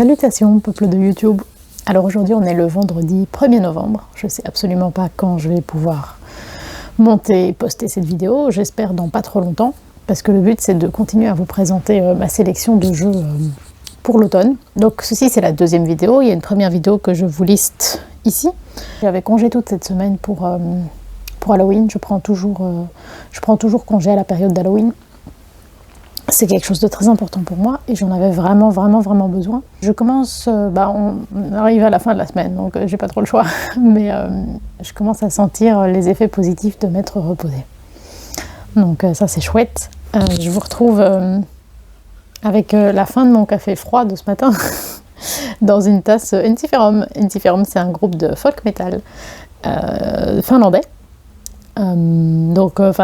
Salutations peuple de YouTube. Alors aujourd'hui on est le vendredi 1er novembre. Je sais absolument pas quand je vais pouvoir monter et poster cette vidéo. J'espère dans pas trop longtemps parce que le but c'est de continuer à vous présenter ma sélection de jeux pour l'automne. Donc ceci c'est la deuxième vidéo. Il y a une première vidéo que je vous liste ici. J'avais congé toute cette semaine pour Halloween. Je prends toujours congé à la période d'Halloween. C'est quelque chose de très important pour moi et j'en avais vraiment besoin. Je commence, on arrive à la fin de la semaine donc j'ai pas trop le choix, mais je commence à sentir les effets positifs de m'être reposée. Donc ça c'est chouette. Je vous retrouve avec la fin de mon café froid de ce matin dans une tasse Ensiferum. Ensiferum c'est un groupe de folk metal finlandais.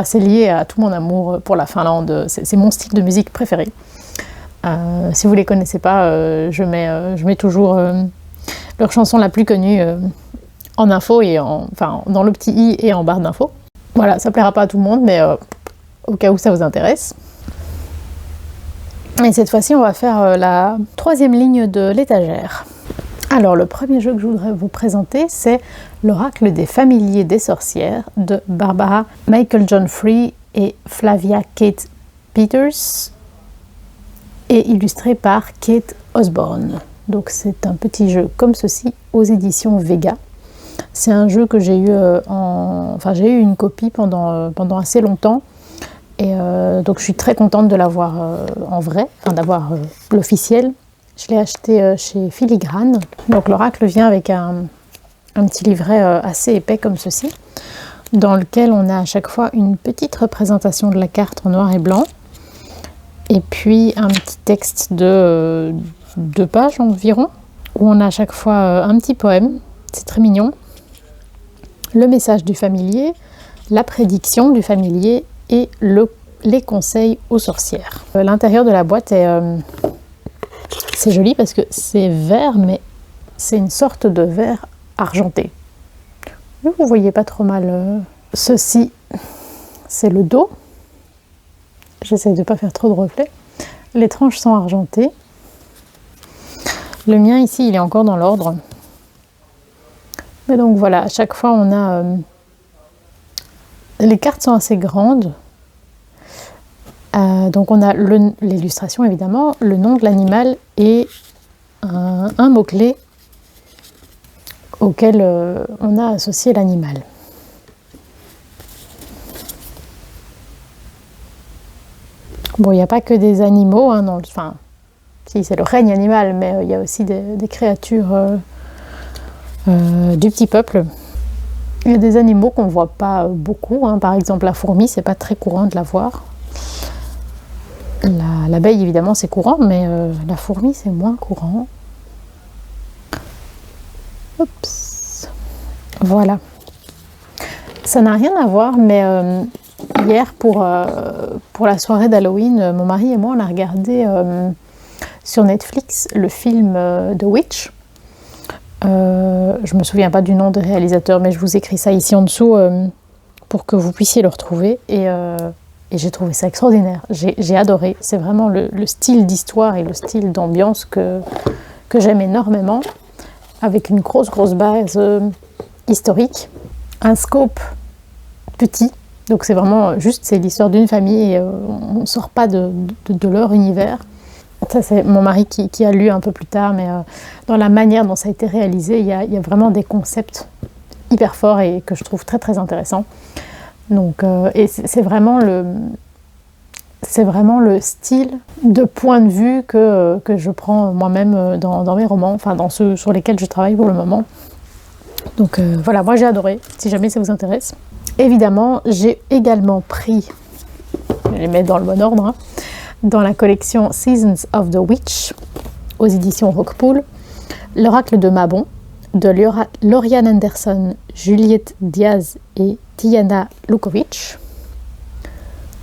C'est lié à tout mon amour pour la Finlande, c'est mon style de musique préféré. Si vous les connaissez pas, je mets toujours leur chanson la plus connue en info et dans le petit i et en barre d'infos. Voilà, ça plaira pas à tout le monde, mais au cas où ça vous intéresse. Et cette fois-ci, on va faire la troisième ligne de l'étagère. Alors, le premier jeu que je voudrais vous présenter, c'est l'Oracle des Familiers des Sorcières de Barbara Michael John Free et Flavia Kate Peters et illustré par Kate Osborne. Donc c'est un petit jeu comme ceci aux éditions Vega. C'est un jeu que j'ai eu j'ai eu une copie pendant assez longtemps et donc je suis très contente de l'avoir en vrai, d'avoir l'officiel. Je l'ai acheté chez Filigrane. Donc l'oracle vient avec un petit livret assez épais comme ceci, dans lequel on a à chaque fois une petite représentation de la carte en noir et blanc, et puis un petit texte de 2 pages environ, où on a à chaque fois un petit poème, c'est très mignon, le message du familier, la prédiction du familier et les conseils aux sorcières. L'intérieur de la boîte est... c'est joli parce que c'est vert, mais c'est une sorte de vert argenté. Vous voyez pas trop mal. Ceci, c'est le dos. J'essaie de ne pas faire trop de reflets. Les tranches sont argentées. Le mien ici, il est encore dans l'ordre. Mais donc voilà, à chaque fois on a... les cartes sont assez grandes. Donc on a l'illustration évidemment, le nom de l'animal et un mot-clé auquel on a associé l'animal. Bon, il n'y a pas que des animaux, si c'est le règne animal, mais il y a aussi des créatures du petit peuple. Il y a des animaux qu'on ne voit pas beaucoup, par exemple la fourmi, c'est pas très courant de la voir. L'abeille évidemment c'est courant, mais la fourmi c'est moins courant. Oups. Voilà. Ça n'a rien à voir, mais hier pour la soirée d'Halloween, mon mari et moi on a regardé sur Netflix le film The Witch. Je me souviens pas du nom du réalisateur, mais je vous écris ça ici en dessous pour que vous puissiez le retrouver. Et j'ai trouvé ça extraordinaire, j'ai adoré. C'est vraiment le style d'histoire et le style d'ambiance que j'aime énormément, avec une grosse base historique, un scope petit, donc c'est vraiment juste, c'est l'histoire d'une famille et on ne sort pas de leur univers. Ça c'est mon mari qui a lu un peu plus tard, mais dans la manière dont ça a été réalisé, il y a vraiment des concepts hyper forts et que je trouve très intéressants. Donc, et c'est vraiment le style de point de vue que je prends moi-même dans mes romans, dans ceux sur lesquels je travaille pour le moment. Donc voilà, moi j'ai adoré, si jamais ça vous intéresse. Évidemment, j'ai également pris, je les mets dans le bon ordre, dans la collection Seasons of the Witch, aux éditions Rockpool, l'Oracle de Mabon, de Lauriane Anderson, Juliette Diaz et Tiana Lukovic.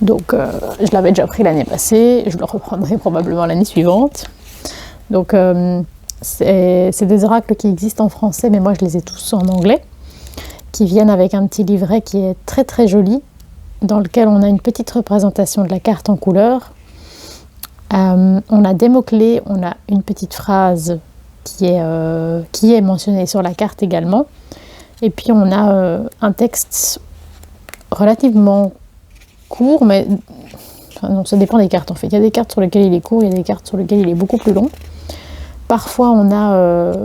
Donc je l'avais déjà pris l'année passée, je le reprendrai probablement l'année suivante. Donc c'est des oracles qui existent en français, mais moi je les ai tous en anglais, qui viennent avec un petit livret qui est très joli, dans lequel on a une petite représentation de la carte en couleur, On a des mots-clés, on a une petite phrase qui est mentionnée sur la carte également. Et puis on a un texte relativement court, mais enfin, non, ça dépend des cartes en fait. Il y a des cartes sur lesquelles il est court, il y a des cartes sur lesquelles il est beaucoup plus long. Parfois on a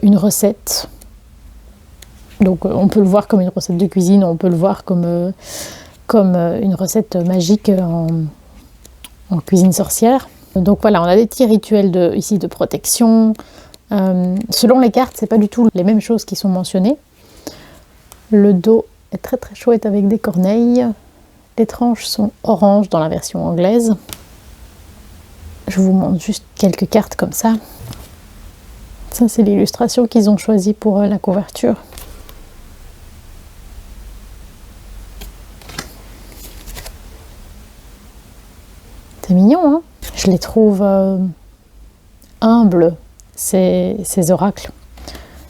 une recette. Donc on peut le voir comme une recette de cuisine, on peut le voir comme une recette magique en cuisine sorcière. Donc voilà, on a des petits rituels ici de protection. Selon les cartes, c'est pas du tout les mêmes choses qui sont mentionnées. Le dos est très très chouette avec des corneilles. Les tranches sont orange dans la version anglaise. Je vous montre juste quelques cartes comme ça. Ça, c'est l'illustration qu'ils ont choisie pour la couverture. C'est mignon, hein? Je les trouve humbles, ces oracles.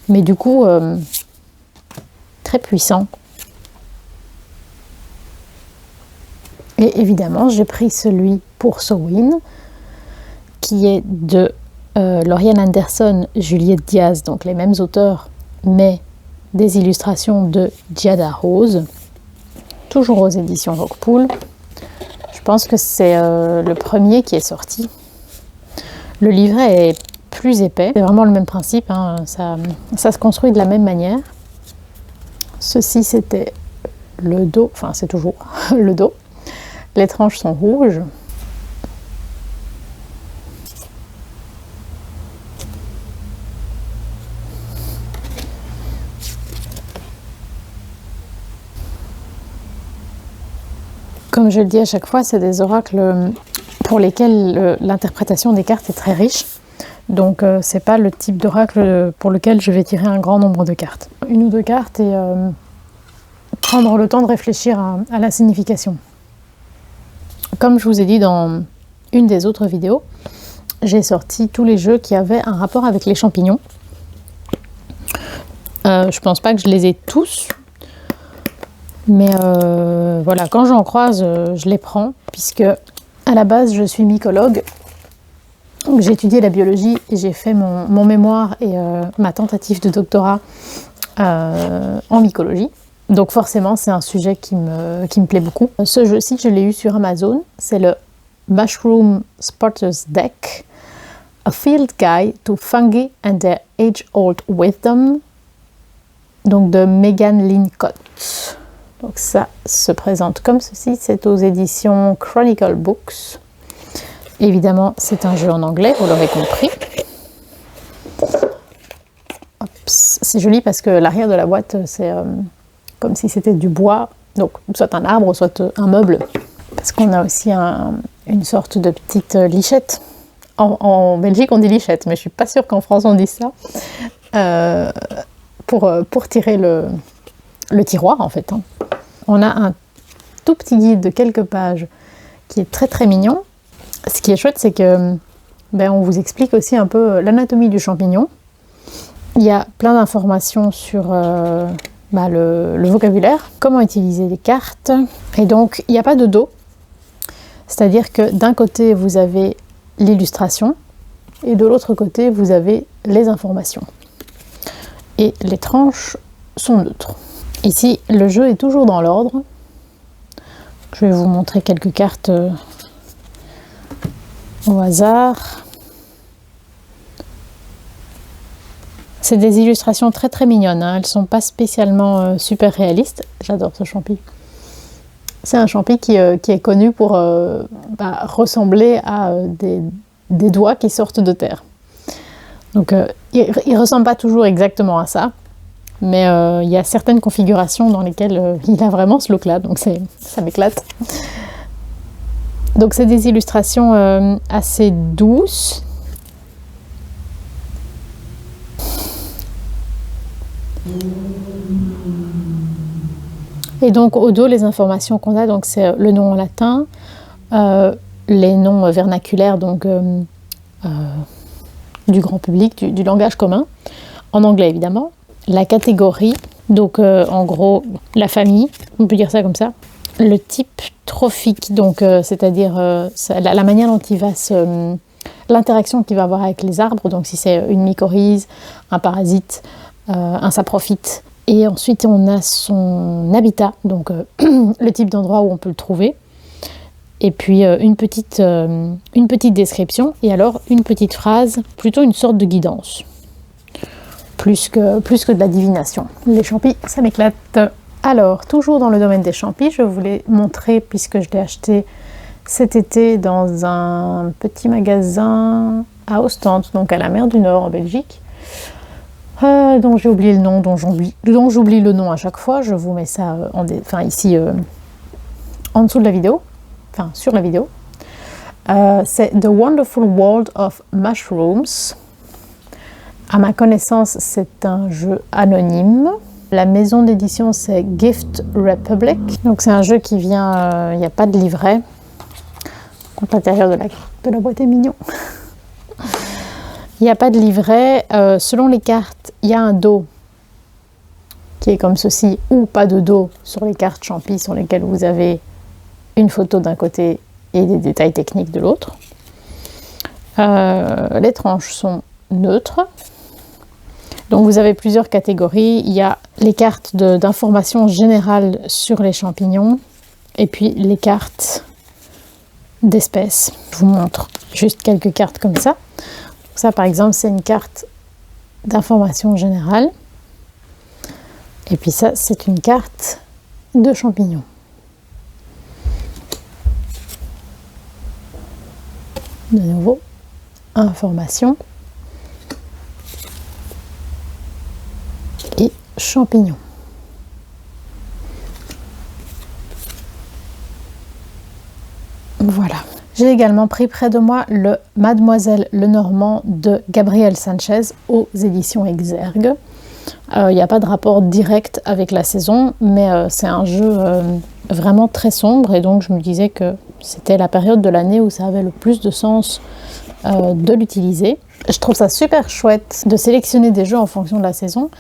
Mais du coup, très puissants. Et évidemment, j'ai pris celui pour Samhain, qui est de Lauriane Anderson, Juliette Diaz, donc les mêmes auteurs, mais des illustrations de Giada Rose, toujours aux éditions Rockpool. Je pense que c'est le premier qui est sorti. Le livret est plus épais, c'est vraiment le même principe, hein, ça se construit de la même manière. Ceci, c'était le dos, enfin c'est toujours le dos. Les tranches sont rouges. Comme je le dis à chaque fois, c'est des oracles pour lesquels l'interprétation des cartes est très riche. Donc c'est pas le type d'oracle pour lequel je vais tirer un grand nombre de cartes. Une ou deux cartes et prendre le temps de réfléchir à la signification. Comme je vous ai dit dans une des autres vidéos, j'ai sorti tous les jeux qui avaient un rapport avec les champignons. Je pense pas que je les ai tous, mais voilà, quand j'en croise, je les prends, puisque à la base, je suis mycologue. J'ai étudié la biologie et j'ai fait mon mémoire et ma tentative de doctorat en mycologie. Donc forcément, c'est un sujet qui me plaît beaucoup. Ce jeu-ci, je l'ai eu sur Amazon. C'est le Mushroom Spotter's Deck, A Field Guide to Fungi and Their Age-Old Wisdom, donc de Megan Lincott. Donc ça se présente comme ceci. C'est aux éditions Chronicle Books. Évidemment, c'est un jeu en anglais, vous l'aurez compris. C'est joli parce que l'arrière de la boîte, c'est comme si c'était du bois, donc soit un arbre, soit un meuble. Parce qu'on a aussi une sorte de petite lichette. En Belgique, on dit lichette, mais je ne suis pas sûre qu'en France, on dise ça. Pour tirer le tiroir, en fait. Hein. On a un tout petit guide de quelques pages qui est très très mignon. Ce qui est chouette, c'est que on vous explique aussi un peu l'anatomie du champignon. Il y a plein d'informations sur le vocabulaire, comment utiliser les cartes. Et donc, il n'y a pas de dos. C'est-à-dire que d'un côté, vous avez l'illustration et de l'autre côté, vous avez les informations. Et les tranches sont neutres. Ici, le jeu est toujours dans l'ordre. Je vais vous montrer quelques cartes au hasard. C'est des illustrations très très mignonnes, hein. Elles ne sont pas spécialement super réalistes. J'adore ce champi. C'est un champi qui est connu pour ressembler à des doigts qui sortent de terre. Donc il ne ressemble pas toujours exactement à ça, mais il y a certaines configurations dans lesquelles il a vraiment ce look-là, donc ça m'éclate. Donc c'est des illustrations assez douces. Et donc au dos, les informations qu'on a, donc c'est le nom en latin, les noms vernaculaires, donc du grand public, du langage commun, en anglais évidemment, la catégorie, donc en gros la famille, on peut dire ça comme ça, le type trophique, donc c'est-à-dire la manière dont il va l'interaction qu'il va avoir avec les arbres, donc si c'est une mycorhize, un parasite, un saprophyte. Et ensuite on a son habitat, donc le type d'endroit où on peut le trouver. Et puis une petite description, et alors une petite phrase, plutôt une sorte de guidance. Plus que de la divination. Les champis, ça m'éclate. Alors, toujours dans le domaine des champis, je voulais montrer, puisque je l'ai acheté cet été dans un petit magasin à Ostende, donc à la mer du Nord en Belgique, dont j'ai oublié le nom, dont j'oublie le nom à chaque fois. Je vous mets ça ici en dessous de la vidéo, enfin sur la vidéo. C'est The Wonderful World of Mushrooms. À ma connaissance, c'est un jeu anonyme. La maison d'édition, c'est Gift Republic. Donc c'est un jeu qui vient, il n'y a pas de livret. Donc l'intérieur de la boîte est mignon. Il n'y a pas de livret. Selon les cartes, il y a un dos qui est comme ceci, ou pas de dos sur les cartes champis sur lesquelles vous avez une photo d'un côté et des détails techniques de l'autre. Les tranches sont neutres. Donc vous avez plusieurs catégories. Il y a les cartes d'information générale sur les champignons et puis les cartes d'espèces. Je vous montre juste quelques cartes comme ça. Ça par exemple c'est une carte d'information générale et puis ça c'est une carte de champignons. De nouveau, information. Et champignons. Voilà. J'ai également pris près de moi le Mademoiselle Lenormand de Gabriel Sanchez aux éditions Exergue. Il n'y a pas de rapport direct avec la saison, mais c'est un jeu vraiment très sombre et donc je me disais que c'était la période de l'année où ça avait le plus de sens de l'utiliser. Je trouve ça super chouette de sélectionner des jeux en fonction de la saison.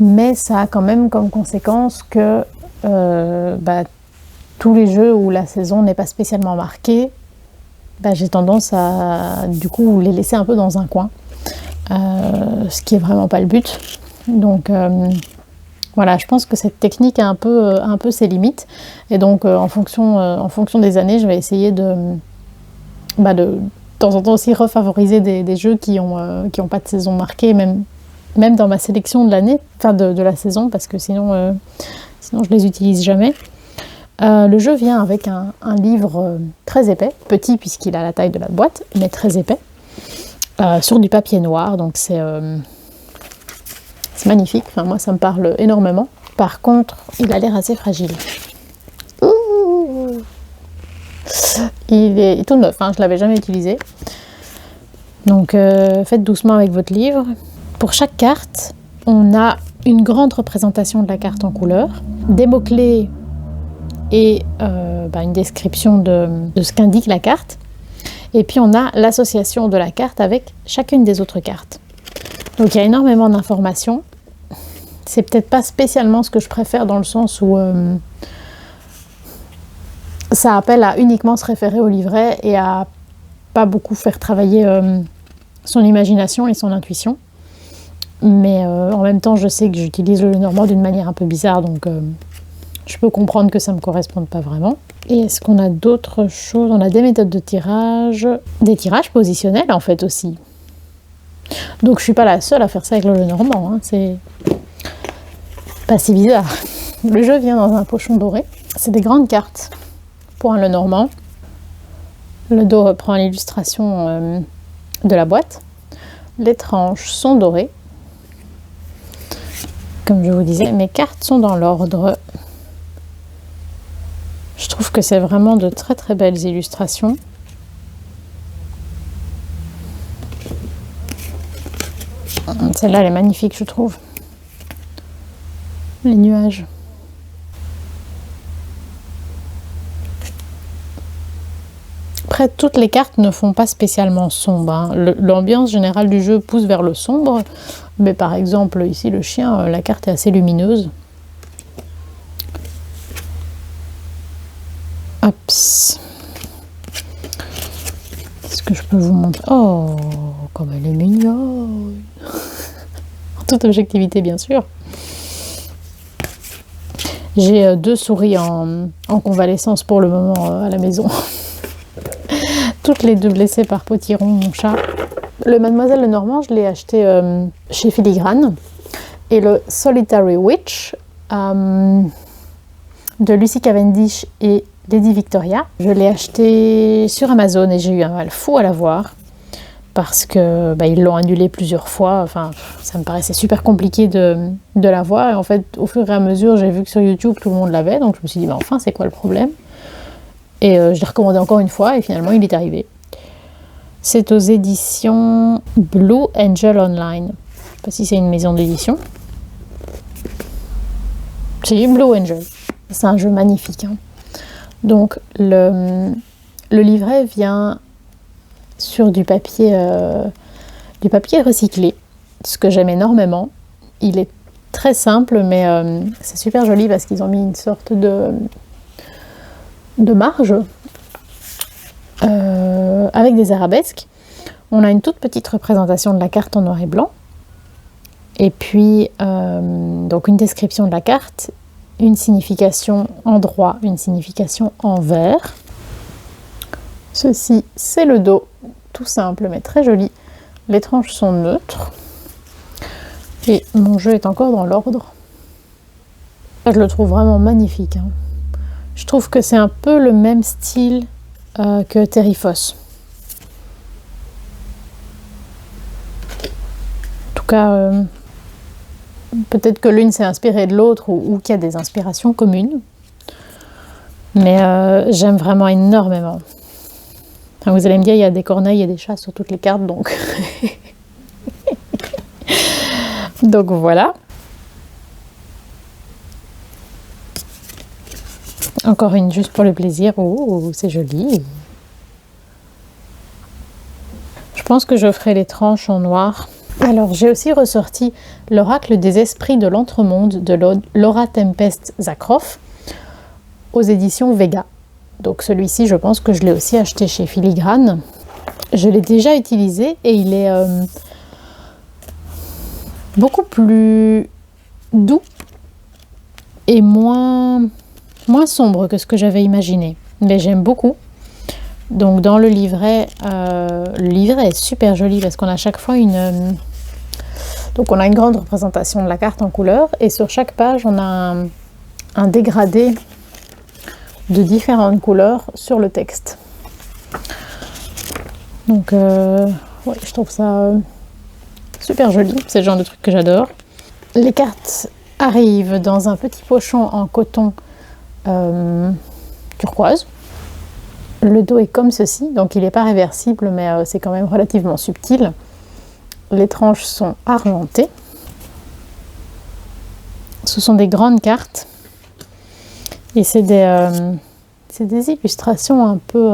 Mais ça a quand même comme conséquence que tous les jeux où la saison n'est pas spécialement marquée, j'ai tendance à du coup les laisser un peu dans un coin, ce qui est vraiment pas le but. Donc voilà, je pense que cette technique a un peu ses limites, et donc en fonction des années, je vais essayer de temps en temps aussi refavoriser des jeux qui ont pas de saison marquée, même dans ma sélection de l'année, enfin de la saison, parce que sinon je les utilise jamais. Le jeu vient avec un livre très épais, petit puisqu'il a la taille de la boîte, mais très épais, sur du papier noir, donc c'est magnifique, enfin, moi ça me parle énormément. Par contre, il a l'air assez fragile. Ouh, il est tout neuf, je ne l'avais jamais utilisé. Donc faites doucement avec votre livre. Pour chaque carte, on a une grande représentation de la carte en couleur, des mots-clés et une description de ce qu'indique la carte. Et puis on a l'association de la carte avec chacune des autres cartes. Donc il y a énormément d'informations. C'est peut-être pas spécialement ce que je préfère dans le sens où ça appelle à uniquement se référer au livret et à pas beaucoup faire travailler son imagination et son intuition. Mais en même temps, je sais que j'utilise le Lenormand d'une manière un peu bizarre, donc je peux comprendre que ça ne me corresponde pas vraiment. Et est-ce qu'on a d'autres choses? On a des méthodes de tirage, des tirages positionnels en fait aussi. Donc je suis pas la seule à faire ça avec le Lenormand, c'est pas si bizarre. Le jeu vient dans un pochon doré. C'est des grandes cartes pour un Lenormand. Le dos reprend l'illustration de la boîte. Les tranches sont dorées. Comme je vous disais, mes cartes sont dans l'ordre. Je trouve que c'est vraiment de très très belles illustrations. Celle-là, elle est magnifique, je trouve. Les nuages. Après, toutes les cartes ne font pas spécialement sombre. L'ambiance générale du jeu pousse vers le sombre. Mais par exemple, ici, le chien, la carte est assez lumineuse. Hop. Est-ce que je peux vous montrer? Oh, comme elle est mignonne. En toute objectivité, bien sûr. J'ai 2 souris en convalescence pour le moment à la maison. Toutes les 2 blessées par Potiron, mon chat. Le Mademoiselle Lenormand, je l'ai acheté chez Filigrane. Et le Solitary Witch de Lucy Cavendish et Lady Victoria, je l'ai acheté sur Amazon et j'ai eu un mal fou à l'avoir parce que ils l'ont annulé plusieurs fois. Enfin, ça me paraissait super compliqué de l'avoir. Et en fait, au fur et à mesure, j'ai vu que sur YouTube, tout le monde l'avait. Donc, je me suis dit, enfin, c'est quoi le problème? Et je l'ai recommandé encore une fois et finalement, il est arrivé. C'est aux éditions Blue Angel Online. Je ne sais pas si c'est une maison d'édition. C'est Blue Angel. C'est un jeu magnifique. Hein. Donc, le livret vient sur du papier recyclé, ce que j'aime énormément. Il est très simple, mais c'est super joli parce qu'ils ont mis une sorte de marge avec des arabesques. On a une toute petite représentation de la carte en noir et blanc. Et puis, donc une description de la carte, une signification en droit, une signification en vert. Ceci, c'est le dos, tout simple mais très joli. Les tranches sont neutres. Et mon jeu est encore dans l'ordre. Je le trouve vraiment magnifique. Hein. Je trouve que c'est un peu le même style que Terry Foss. En tout cas, peut-être que l'une s'est inspirée de l'autre ou qu'il y a des inspirations communes. Mais j'aime vraiment énormément. Enfin, vous allez me dire, il y a des corneilles et des chats sur toutes les cartes, donc... donc voilà. Encore une juste pour le plaisir. Oh, c'est joli. Je pense que je ferai les tranches en noir. Alors, j'ai aussi ressorti l'Oracle des esprits de l'Entremonde de Laura Tempest Zakroff aux éditions Vega. Donc celui-ci, je pense que je l'ai aussi acheté chez Filigrane. Je l'ai déjà utilisé et il est beaucoup plus doux et moins sombre que ce que j'avais imaginé. Mais j'aime beaucoup. Donc dans le livret est super joli parce qu'on a à chaque fois donc on a une grande représentation de la carte en couleur et sur chaque page on a un dégradé de différentes couleurs sur le texte. Donc ouais, je trouve ça super joli, c'est le genre de truc que j'adore. Les cartes arrivent dans un petit pochon en coton turquoise. Le dos est comme ceci, donc il n'est pas réversible, mais c'est quand même relativement subtil. Les tranches sont argentées. Ce sont des grandes cartes. Et c'est des illustrations un peu...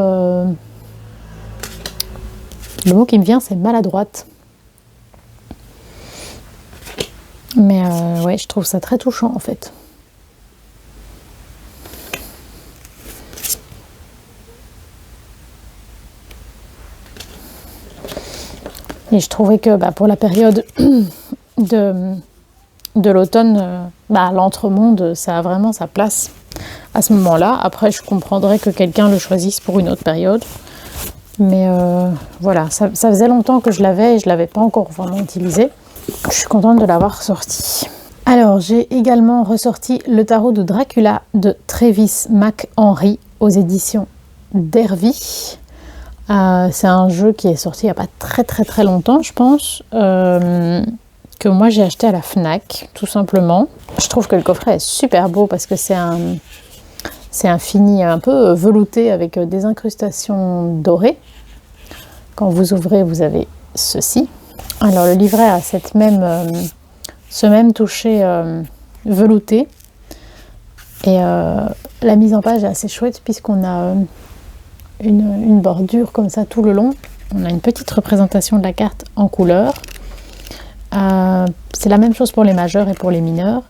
Le mot qui me vient, c'est maladroite. Mais ouais, je trouve ça très touchant en fait. Et je trouvais que pour la période de l'automne, l'Entremonde, ça a vraiment sa place à ce moment-là. Après, je comprendrais que quelqu'un le choisisse pour une autre période. Mais voilà, ça faisait longtemps que je l'avais et je ne l'avais pas encore vraiment utilisé. Je suis contente de l'avoir sorti. Alors, j'ai également ressorti le tarot de Dracula de Travis McHenry aux éditions Dervy. C'est un jeu qui est sorti il n'y a pas très longtemps, je pense, que moi j'ai acheté à la Fnac, tout simplement. Je trouve que le coffret est super beau parce que c'est un fini un peu velouté avec des incrustations dorées. Quand vous ouvrez, vous avez ceci. Alors le livret a ce même toucher velouté. Et la mise en page est assez chouette puisqu'on a une bordure comme ça tout le long. On a une petite représentation de la carte en couleur. C'est la même chose pour les majeurs et pour les mineurs.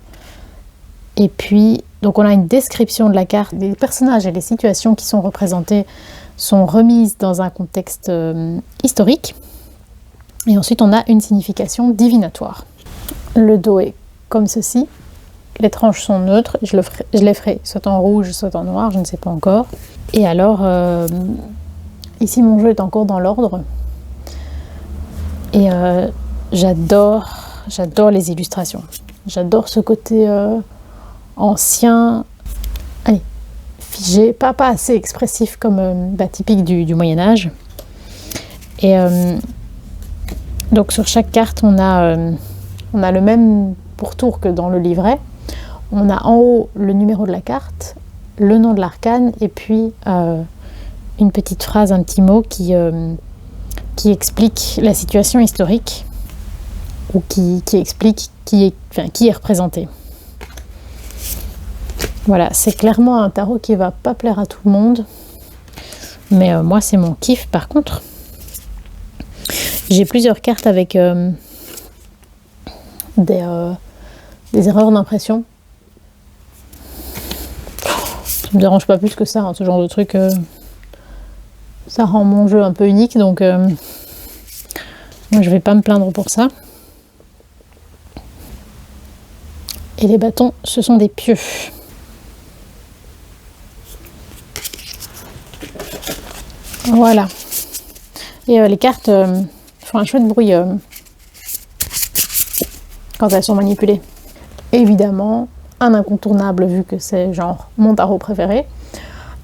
Et puis Donc on a une description de la carte, les personnages et les situations qui sont représentés sont remises dans un contexte historique. Et ensuite on a une signification divinatoire. Le dos est comme ceci. Les tranches sont neutres, je les ferai soit en rouge, soit en noir, je ne sais pas encore. Et alors, ici mon jeu est encore dans l'ordre. Et j'adore les illustrations. J'adore ce côté ancien, allez, figé, pas assez expressif comme typique du Moyen-Âge. Et donc sur chaque carte, on a le même pourtour que dans le livret. On a en haut le numéro de la carte, le nom de l'arcane et puis une petite phrase, un petit mot qui explique la situation historique ou qui explique qui est représenté. Voilà, c'est clairement un tarot qui va pas plaire à tout le monde, mais moi c'est mon kiff par contre. J'ai plusieurs cartes avec des erreurs d'impression. Ça me dérange pas plus que ça, hein, ce genre de truc. Ça rend mon jeu un peu unique, donc moi je vais pas me plaindre pour ça. Et les bâtons, ce sont des pieux. Voilà. Et les cartes font un chouette bruit quand elles sont manipulées. Évidemment, un incontournable vu que c'est genre mon tarot préféré,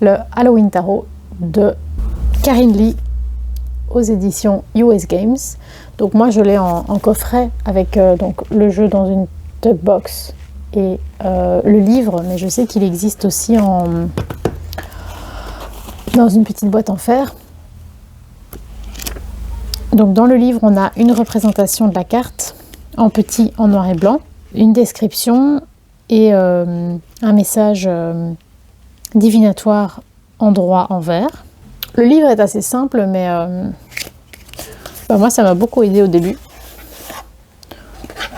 le Halloween Tarot de Karine Lee aux éditions US Games. Donc moi je l'ai en coffret avec donc le jeu dans une tug box et le livre, mais je sais qu'il existe aussi dans une petite boîte en fer. Donc dans le livre, on a une représentation de la carte en petit, en noir et blanc, une description et un message divinatoire en droit en vert. Le livre est assez simple, mais moi ça m'a beaucoup aidé au début.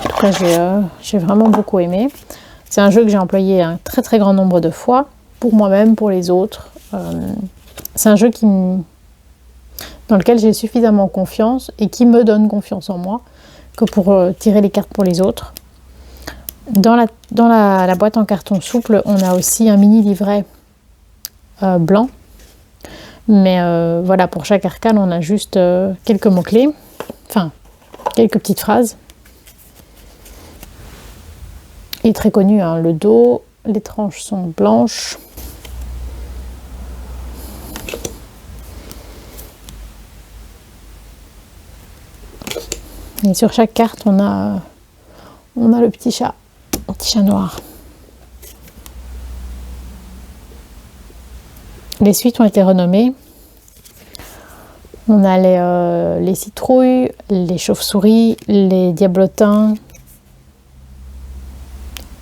En tout cas, j'ai vraiment beaucoup aimé. C'est un jeu que j'ai employé un très très grand nombre de fois, pour moi-même, pour les autres. C'est un jeu dans lequel j'ai suffisamment confiance et qui me donne confiance en moi que pour tirer les cartes pour les autres. Dans la boîte en carton souple, on a aussi un mini livret blanc. Mais voilà, pour chaque arcane, on a juste quelques mots-clés, enfin, quelques petites phrases. Il est très connu, hein, le dos, les tranches sont blanches. Et sur chaque carte, on a le petit chat noir. Les suites ont été renommées. On a les citrouilles, les chauves-souris, les diablotins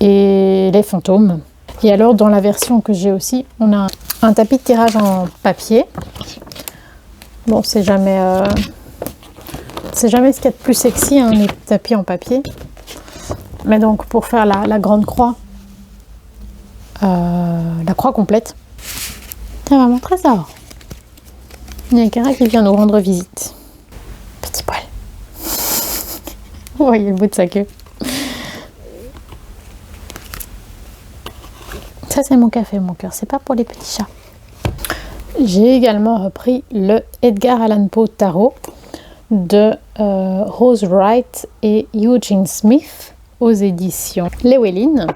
et les fantômes. Et alors, dans la version que j'ai aussi, on a un tapis de tirage en papier. Bon, c'est jamais ce qu'il y a de plus sexy, hein, les tapis en papier. Mais donc, pour faire la grande croix, la croix complète, c'est vraiment trésor. Il y a quelqu'un qui vient nous rendre visite. Petit poil. Vous voyez le bout de sa queue. Ça, c'est mon café, mon cœur. C'est pas pour les petits chats. J'ai également repris le Edgar Allan Poe Tarot de Rose Wright et Eugene Smith aux éditions Llewellyn.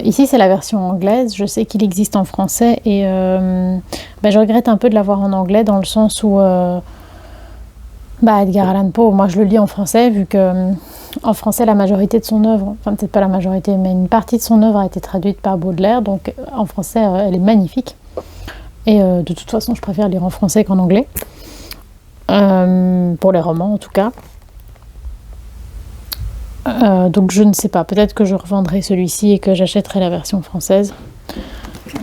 Ici c'est la version anglaise, je sais qu'il existe en français et je regrette un peu de l'avoir en anglais dans le sens où Edgar Allan Poe, moi je le lis en français vu que en français la majorité de son œuvre, enfin peut-être pas la majorité mais une partie de son œuvre a été traduite par Baudelaire, donc en français elle est magnifique et de toute façon je préfère lire en français qu'en anglais, pour les romans en tout cas. Donc je ne sais pas, peut-être que je revendrai celui-ci et que j'achèterai la version française.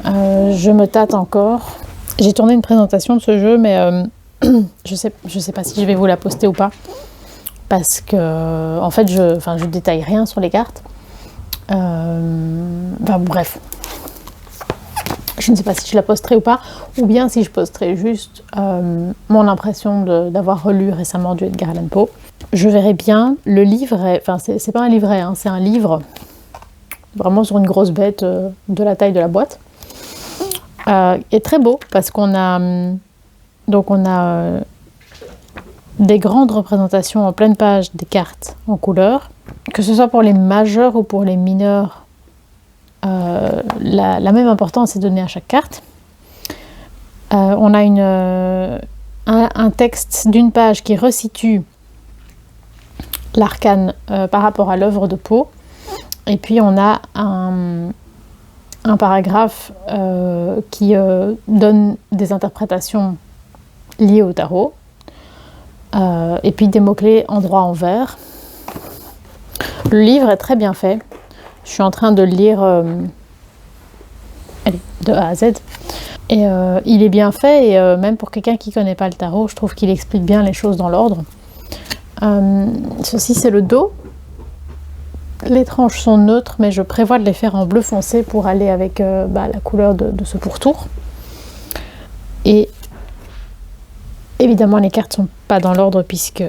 Je me tâte encore. J'ai tourné une présentation de ce jeu, mais je sais pas si je vais vous la poster ou pas. Parce que, en fait, je détaille rien sur les cartes. Enfin bref, je ne sais pas si je la posterai ou pas, ou bien si je posterai juste mon impression d'avoir relu récemment du Edgar Allan Poe. Je verrai bien. Le livret, enfin c'est pas un livret, hein, c'est un livre vraiment sur une grosse bête de la taille de la boîte. Est très beau parce qu'on a des grandes représentations en pleine page des cartes en couleur, que ce soit pour les majeurs ou pour les mineurs. La même importance est donnée à chaque carte. On a un texte d'une page qui resitue l'arcane par rapport à l'œuvre de Poe, et puis on a un paragraphe qui donne des interprétations liées au tarot, et puis des mots-clés endroit-envers. Le livre est très bien fait. Je suis en train de le lire de A à Z. Et il est bien fait, et même pour quelqu'un qui ne connaît pas le tarot, je trouve qu'il explique bien les choses dans l'ordre. Ceci, c'est le dos. Les tranches sont neutres, mais je prévois de les faire en bleu foncé pour aller avec la couleur de ce pourtour. Et évidemment, les cartes ne sont pas dans l'ordre puisque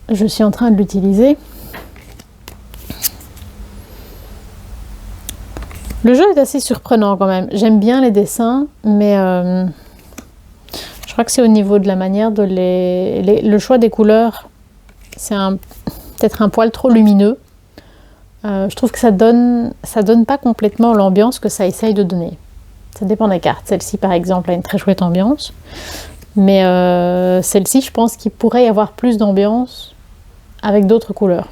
je suis en train de l'utiliser. Le jeu est assez surprenant quand même. J'aime bien les dessins, mais je crois que c'est au niveau de la manière de le choix des couleurs. C'est peut-être un poil trop lumineux. Je trouve que ça donne pas complètement l'ambiance que ça essaye de donner. Ça dépend des cartes. Celle-ci, par exemple, a une très chouette ambiance. Mais celle-ci, je pense qu'il pourrait y avoir plus d'ambiance avec d'autres couleurs.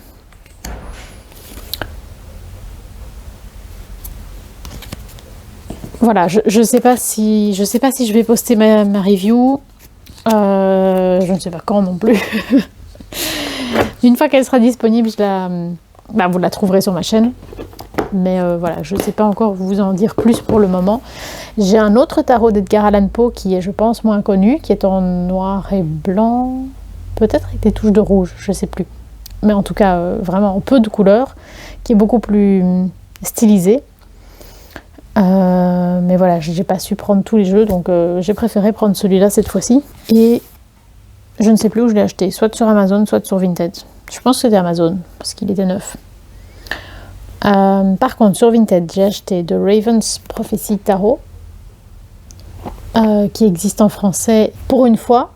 Voilà, je sais pas si je vais poster ma review. Je ne sais pas quand non plus. Une fois qu'elle sera disponible, vous la trouverez sur ma chaîne. Mais voilà, je ne sais pas encore vous en dire plus pour le moment. J'ai un autre tarot d'Edgar Allan Poe qui est, je pense, moins connu, qui est en noir et blanc, peut-être avec des touches de rouge, je ne sais plus. Mais en tout cas, vraiment en peu de couleurs, qui est beaucoup plus stylisé. Mais voilà, j'ai pas su prendre tous les jeux, donc j'ai préféré prendre celui-là cette fois-ci. Et je ne sais plus où je l'ai acheté, soit sur Amazon, soit sur Vinted. Je pense que c'était Amazon, parce qu'il était neuf. Par contre, sur Vinted, j'ai acheté The Raven's Prophecy Tarot, qui existe en français pour une fois.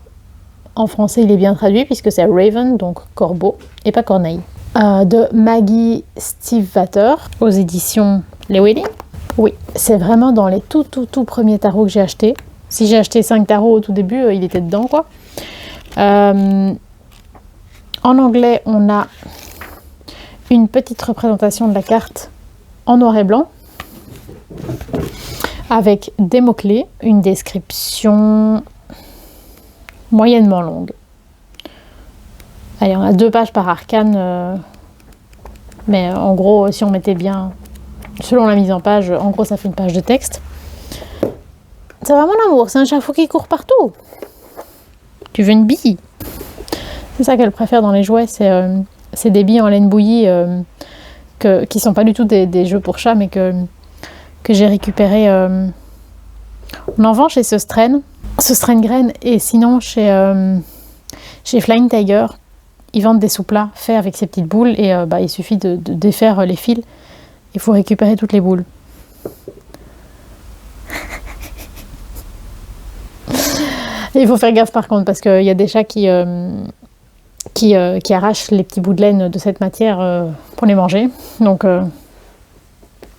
En français, il est bien traduit, puisque c'est Raven, donc corbeau, et pas corneille. De Maggie Stiefvater, aux éditions Llewellyn. Oui, c'est vraiment dans les tout premiers tarots que j'ai achetés. Si j'ai acheté 5 tarots au tout début, il était dedans, quoi. En anglais, on a une petite représentation de la carte en noir et blanc, avec des mots-clés, une description moyennement longue. Allez, on a 2 pages par arcane, mais en gros, si on mettait bien... Selon la mise en page, en gros, ça fait une page de texte. C'est vraiment l'amour, c'est un chapeau qui court partout. Tu veux une bille? C'est ça qu'elle préfère dans les jouets, c'est des billes en laine bouillie qui sont pas du tout des jeux pour chats, mais que j'ai récupéré. On en vend chez Söstrén Grain, et sinon chez Flying Tiger. Ils vendent des sous-plats faits avec ces petites boules, et il suffit de défaire les fils. Il faut récupérer toutes les boules. Et il faut faire gaffe par contre, parce qu'il y a des chats qui arrachent les petits bouts de laine de cette matière pour les manger. Donc,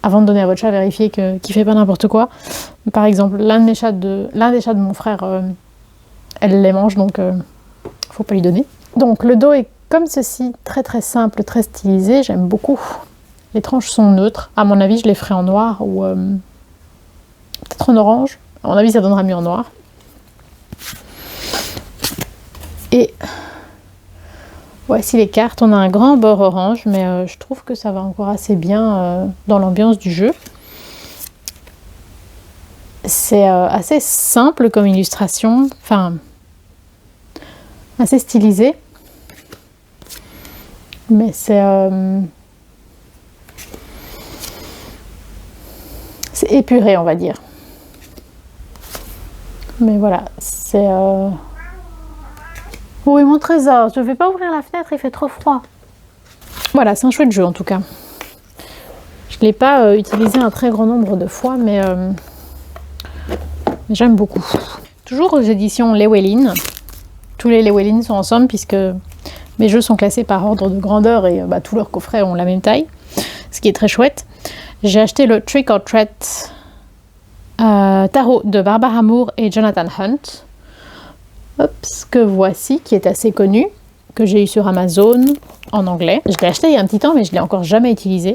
avant de donner à votre chat, vérifiez qu'il ne fait pas n'importe quoi. Par exemple, l'un des chats de mon frère, elle les mange, donc il ne faut pas lui donner. Donc le dos est comme ceci, très très simple, très stylisé, j'aime beaucoup. Les tranches sont neutres. À mon avis, je les ferai en noir ou peut-être en orange. À mon avis, ça donnera mieux en noir. Et voici les cartes. On a un grand bord orange, mais je trouve que ça va encore assez bien dans l'ambiance du jeu. C'est assez simple comme illustration, enfin assez stylisé. Mais c'est épuré, on va dire. Mais voilà, c'est... Oui, mon trésor, je ne vais pas ouvrir la fenêtre, il fait trop froid. Voilà, c'est un chouette jeu en tout cas. Je ne l'ai pas utilisé un très grand nombre de fois, mais j'aime beaucoup. Toujours aux éditions Llewellyn. Tous les Llewellyn sont ensemble puisque mes jeux sont classés par ordre de grandeur et tous leurs coffrets ont la même taille, ce qui est très chouette. J'ai acheté le Trick or Treat tarot de Barbara Moore et Jonathan Hunt. Hop, que voici, qui est assez connu, que j'ai eu sur Amazon en anglais. Je l'ai acheté il y a un petit temps, mais je ne l'ai encore jamais utilisé.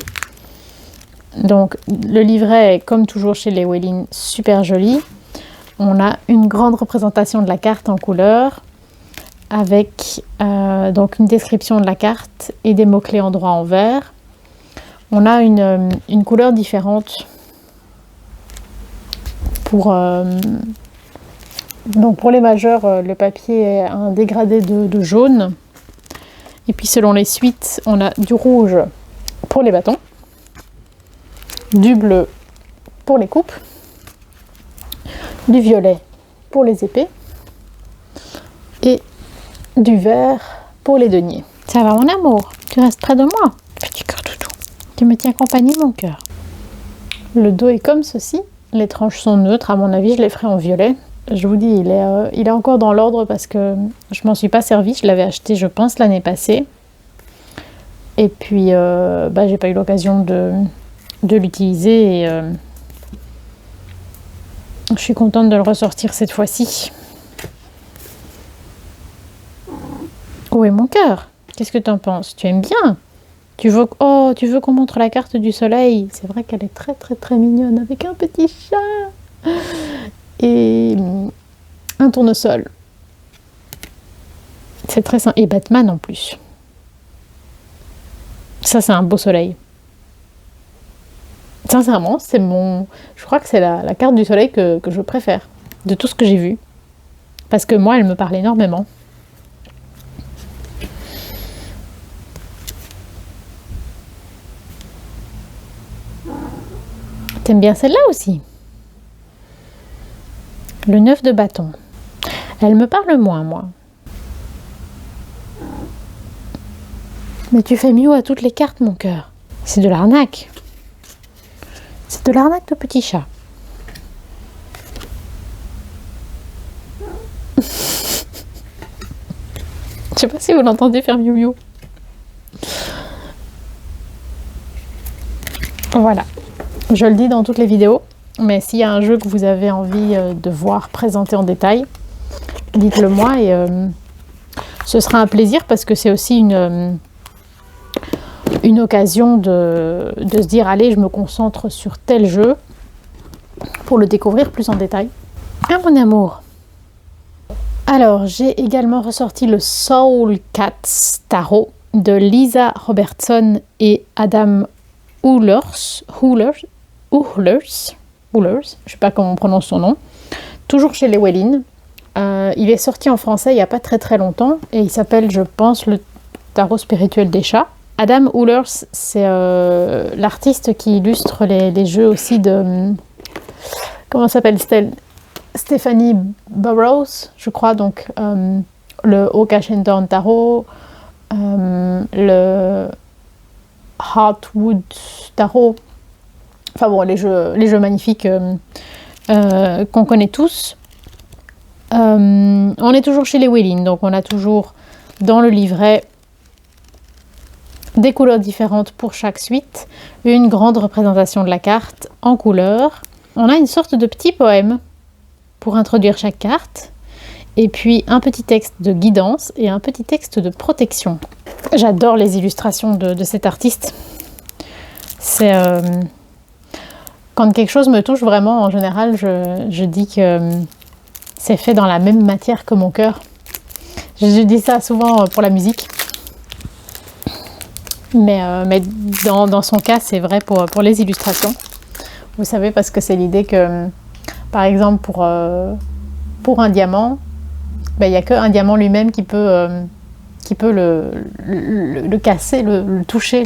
Donc, le livret est, comme toujours chez Llewellyn, super joli. On a une grande représentation de la carte en couleur, avec donc une description de la carte et des mots-clés endroits en vert. On a une couleur différente donc pour les majeurs, le papier est un dégradé de jaune. Et puis selon les suites, on a du rouge pour les bâtons, du bleu pour les coupes, du violet pour les épées et du vert pour les deniers. Ça va mon amour, tu restes près de moi, petit cœur toutou. Tu me tiens compagnie mon cœur. Le dos est comme ceci. Les tranches sont neutres, à mon avis je les ferai en violet. Je vous dis, il est encore dans l'ordre parce que je m'en suis pas servi. Je l'avais acheté, je pense, l'année passée. Et puis, j'ai pas eu l'occasion de l'utiliser. Et je suis contente de le ressortir cette fois-ci. Où est mon cœur? Qu'est-ce que tu en penses? Tu aimes bien? Tu veux qu'on montre la carte du soleil? C'est vrai qu'elle est très très très mignonne avec un petit chat et un tournesol. C'est très sympa. Et Batman en plus. Ça, c'est un beau soleil. Sincèrement, je crois que c'est la carte du soleil que je préfère de tout ce que j'ai vu. Parce que moi, elle me parle énormément. T'aimes bien celle-là aussi? Le 9 de bâton. Elle me parle moins, moi. Mais tu fais mieux à toutes les cartes, mon cœur. C'est de l'arnaque. C'est de l'arnaque de petit chat. Je sais pas si vous l'entendez faire miou miou. Voilà. Je le dis dans toutes les vidéos, mais s'il y a un jeu que vous avez envie de voir présenté en détail, dites-le moi et ce sera un plaisir parce que c'est aussi une occasion de se dire allez, je me concentre sur tel jeu pour le découvrir plus en détail. Ah mon amour! Alors, j'ai également ressorti le Soul Cats Tarot de Lisa Robertson et Adam Oehlers, je sais pas comment on prononce son nom, toujours chez Llewellyn. Il est sorti en français il n'y a pas très très longtemps et il s'appelle, je pense, le tarot spirituel des chats. Adam Oehlers, c'est l'artiste qui illustre les jeux aussi de... Comment s'appelle-t-elle? Stephanie Burrows, je crois, donc le Okashentorn Tarot, le Heartwood Tarot, enfin bon, les jeux magnifiques qu'on connaît tous. On est toujours chez Llewellyn, donc on a toujours dans le livret des couleurs différentes pour chaque suite, une grande représentation de la carte en couleurs. On a une sorte de petit poème pour introduire chaque carte, et puis un petit texte de guidance et un petit texte de protection. J'adore les illustrations de cet artiste. C'est quand quelque chose me touche vraiment, en général, je dis que c'est fait dans la même matière que mon cœur. Je dis ça souvent pour la musique. Mais dans son cas, c'est vrai pour les illustrations. Vous savez, parce que c'est l'idée que, par exemple, pour un diamant, il n'y a qu'un diamant lui-même qui peut le casser, le toucher,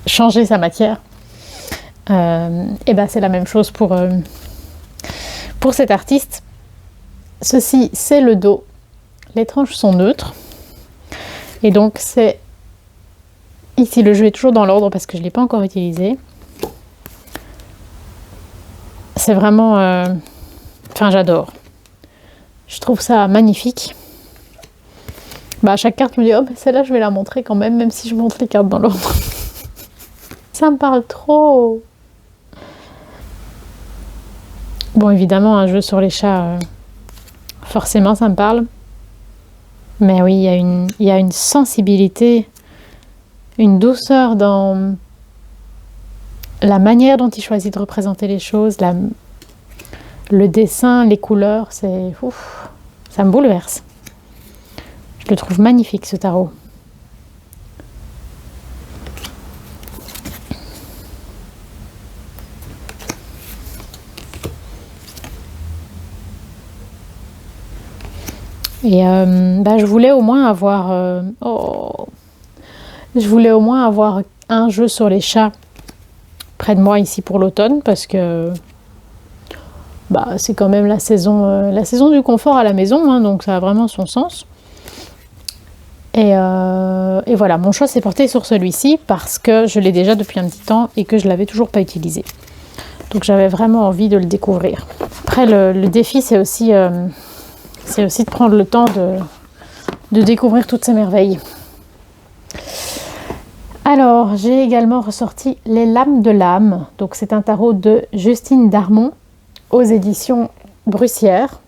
changer sa matière. Et ben c'est la même chose pour cet artiste. Ceci, c'est le dos. Les tranches sont neutres. Et donc, c'est... Ici, le jeu est toujours dans l'ordre parce que je ne l'ai pas encore utilisé. C'est vraiment... Enfin, j'adore. Je trouve ça magnifique. Bah, à chaque carte, je me dis, oh, celle-là, je vais la montrer quand même si je montre les cartes dans l'ordre. Ça me parle trop. Bon, évidemment, un jeu sur les chats, forcément, ça me parle. Mais oui, il y a une sensibilité, une douceur dans la manière dont il choisit de représenter les choses, le dessin, les couleurs, c'est ouf, ça me bouleverse. Je le trouve magnifique, ce tarot. Et je voulais au moins avoir un jeu sur les chats près de moi ici pour l'automne parce que c'est quand même la saison du confort à la maison, hein, donc ça a vraiment son sens. Et voilà, mon choix s'est porté sur celui-ci parce que je l'ai déjà depuis un petit temps et que je l'avais toujours pas utilisé. Donc j'avais vraiment envie de le découvrir. Après le défi c'est aussi de prendre le temps de découvrir toutes ces merveilles. Alors, j'ai également ressorti Les Lames de l'âme. Donc, c'est un tarot de Justine Darmon aux éditions Brussière.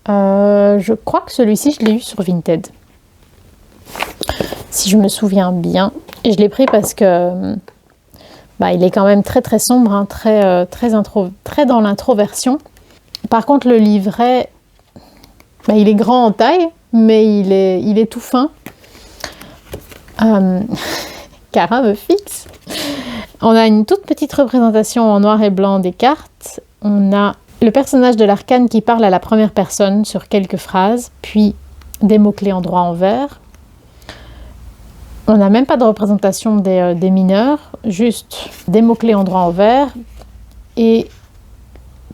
Je crois que celui-ci, je l'ai eu sur Vinted. Si je me souviens bien. Et je l'ai pris parce que il est quand même très très sombre, hein, très dans l'introversion. Par contre, le livret... il est grand en taille, mais il est tout fin. Cara me fixe. On a une toute petite représentation en noir et blanc des cartes. On a le personnage de l'arcane qui parle à la première personne sur quelques phrases, puis des mots-clés en droit en vert. On n'a même pas de représentation des mineurs, juste des mots-clés en droit en vert. Et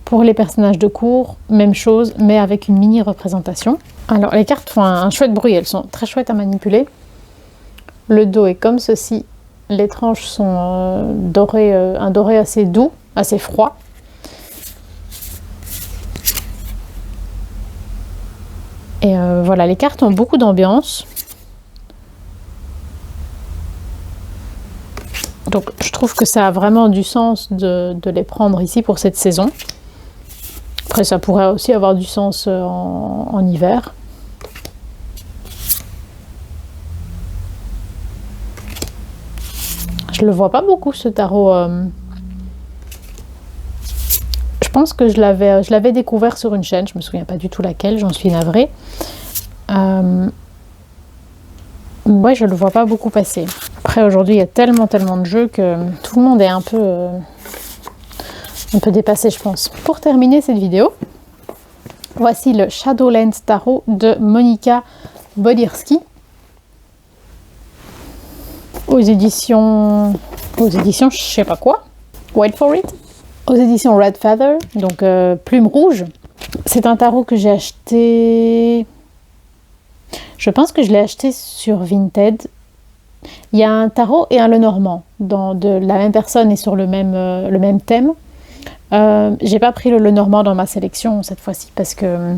pour les personnages de cours, même chose, mais avec une mini-représentation. Alors, les cartes font un chouette bruit, elles sont très chouettes à manipuler. Le dos est comme ceci. Les tranches sont dorées, un doré assez doux, assez froid. Et voilà, les cartes ont beaucoup d'ambiance. Donc, je trouve que ça a vraiment du sens de les prendre ici pour cette saison. Après, ça pourrait aussi avoir du sens en hiver. Je le vois pas beaucoup, ce tarot. Je pense que je l'avais découvert sur une chaîne. Je me souviens pas du tout laquelle, j'en suis navrée. Ouais, je le vois pas beaucoup passer. Après, aujourd'hui, il y a tellement de jeux que tout le monde est un peu dépassé, je pense. Pour terminer cette vidéo, voici le Shadowlands Tarot de Monika Bodirski aux éditions je sais pas quoi, wait for it, aux éditions Red Feather, donc Plume Rouge. C'est un tarot que j'ai acheté, je pense que je l'ai acheté sur Vinted. Il y a un tarot et un Lenormand de la même personne et sur le même thème. J'ai pas pris le Lenormand dans ma sélection cette fois-ci parce que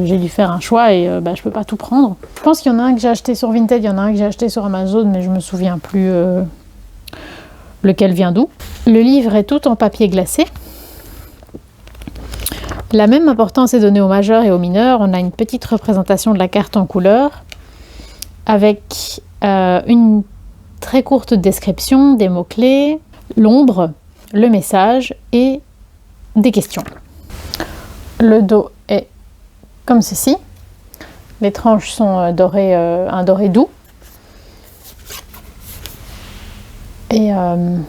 j'ai dû faire un choix et je peux pas tout prendre. Je pense qu'il y en a un que j'ai acheté sur Vinted, il y en a un que j'ai acheté sur Amazon, mais je me souviens plus lequel vient d'où. Le livre est tout en papier glacé. La même importance est donnée aux majeurs et aux mineurs. On a une petite représentation de la carte en couleur avec une très courte description des mots-clés, l'ombre, le message et des questions. Le dos est comme ceci. Les tranches sont dorées, un doré doux. Et je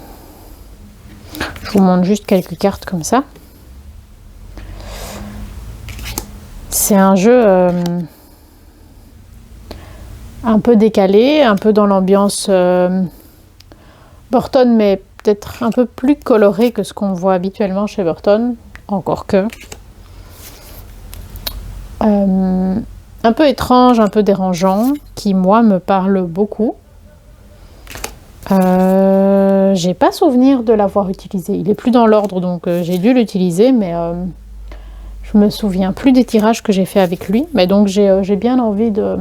vous montre juste quelques cartes comme ça. C'est un jeu un peu décalé, un peu dans l'ambiance Burton, mais peut-être un peu plus coloré que ce qu'on voit habituellement chez Burton, encore que. Un peu étrange, un peu dérangeant, qui moi me parle beaucoup. J'ai pas souvenir de l'avoir utilisé. Il est plus dans l'ordre, donc j'ai dû l'utiliser, mais je me souviens plus des tirages que j'ai fait avec lui. Mais donc j'ai bien envie de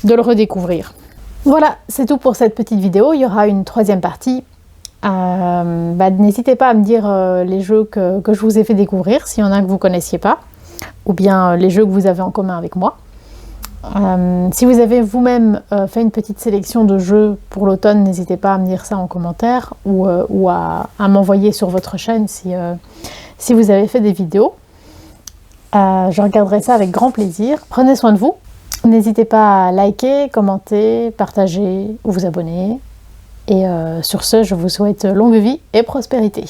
le redécouvrir. Voilà, c'est tout pour cette petite vidéo. Il y aura une troisième partie. N'hésitez pas à me dire les jeux que je vous ai fait découvrir, s'il y en a que vous ne connaissiez pas, ou bien les jeux que vous avez en commun avec moi. Si vous avez vous-même fait une petite sélection de jeux pour l'automne, n'hésitez pas à me dire ça en commentaire ou à m'envoyer sur votre chaîne si vous avez fait des vidéos. Je regarderai ça avec grand plaisir. Prenez soin de vous. N'hésitez pas à liker, commenter, partager ou vous abonner. Et sur ce, je vous souhaite longue vie et prospérité.